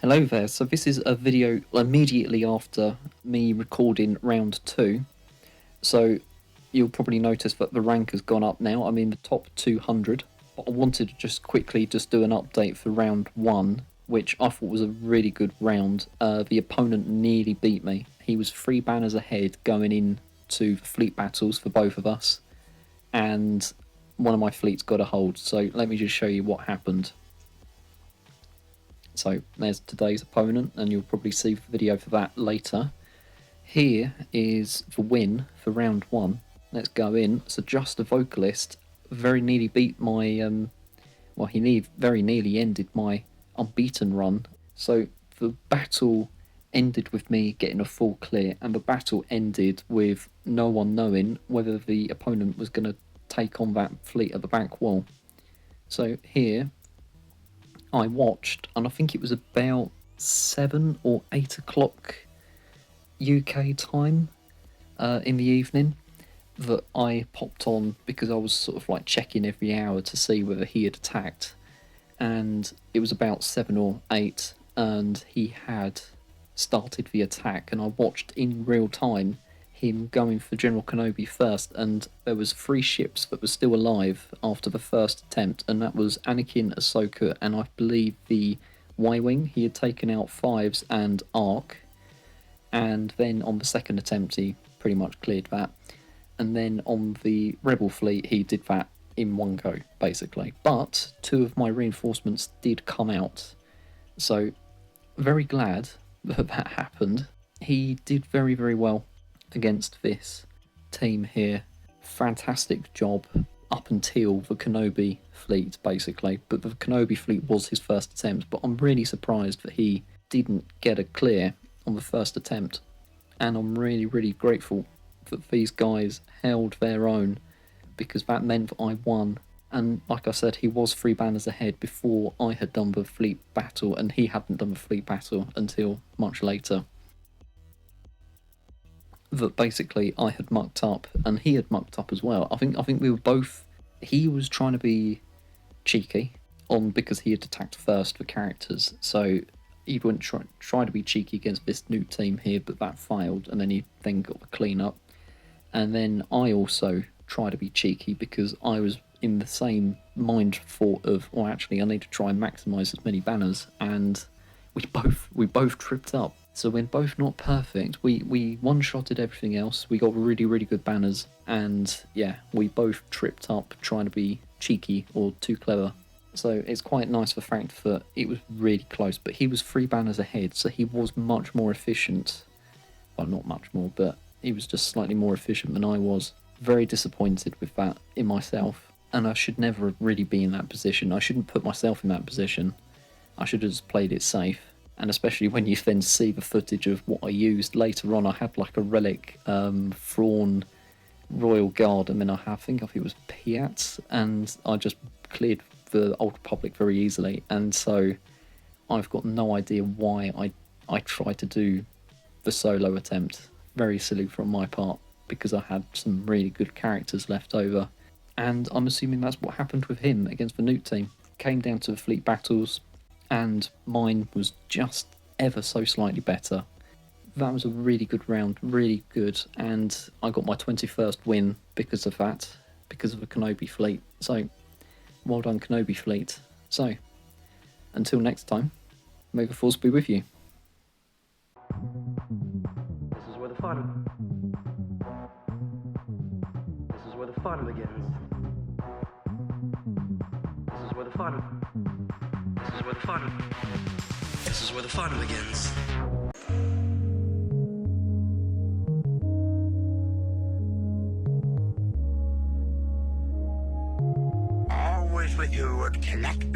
Hello there, so this is a video immediately after me recording round 2, so you'll probably notice that the rank has gone up now. I'm in the top 200, but I wanted to just quickly do an update for round 1, which I thought was a really good round. The opponent nearly beat me. He was 3 banners ahead going into the fleet battles for both of us, and one of my fleets got a hold, so let me just show you what happened. So there's today's opponent, and you'll probably see the video for that later. Here is the win for round 1. Let's go in. So just a vocalist very nearly beat my, well, he very nearly ended my unbeaten run. So the battle ended with me getting a full clear, and the battle ended with no one knowing whether the opponent was going to take on that fleet at the back wall. So here I watched, and I think it was about 7 or 8 o'clock UK time in the evening that I popped on, because I was sort of like checking every hour to see whether he had attacked, and it was about 7 or 8 and he had started the attack, and I watched in real time him going for General Kenobi first, and there was 3 ships that were still alive after the first attempt, and that was Anakin, Ahsoka, and I believe the Y-Wing. He had taken out 5s and Ark, and then on the second attempt he pretty much cleared that, and then on the Rebel fleet he did that in one go basically, but 2 of my reinforcements did come out, so very glad that that happened. He did very, very well against this team here. Fantastic job up until the Kenobi fleet basically, but the Kenobi fleet was his first attempt, but I'm really surprised that he didn't get a clear on the first attempt, and I'm really, really grateful that these guys held their own, because that meant that I won. And like I said, he was 3 banners ahead before I had done the fleet battle, and he hadn't done the fleet battle until much later. That basically I had mucked up and he had mucked up as well. I think we were both. He was trying to be cheeky because he had attacked first for characters, so he wouldn't try to be cheeky against this new team here, but that failed, and then he got the clean up. And then I also tried to be cheeky because I was in the same mind thought of, well, actually I need to try and maximise as many banners, and we both tripped up. So we're both not perfect. We one-shotted everything else. We got really, really good banners, and yeah, we both tripped up trying to be cheeky or too clever. So it's quite nice the fact that it was really close, but he was 3 banners ahead, so he was much more efficient. Well, not much more, but he was just slightly more efficient than I was. Very disappointed with that in myself, and I should never really be in that position. I shouldn't put myself in that position. I should have just played it safe. And especially when you then see the footage of what I used later on, I had like a relic Thrawn Royal Guard, and then I think it was Piats, and I just cleared the Old Republic very easily. And so I've got no idea why I tried to do the solo attempt. Very silly from my part, because I had some really good characters left over, and I'm assuming that's what happened with him against the Newt team. Came down to the fleet battles, and mine was just ever so slightly better. That was a really good round, really good, and I got my 21st win because of that, because of the Kenobi fleet. So, well done Kenobi fleet. So, until next time, may the Force be with you. This is where the fun begins. This is where the fun begins. Always with you would connect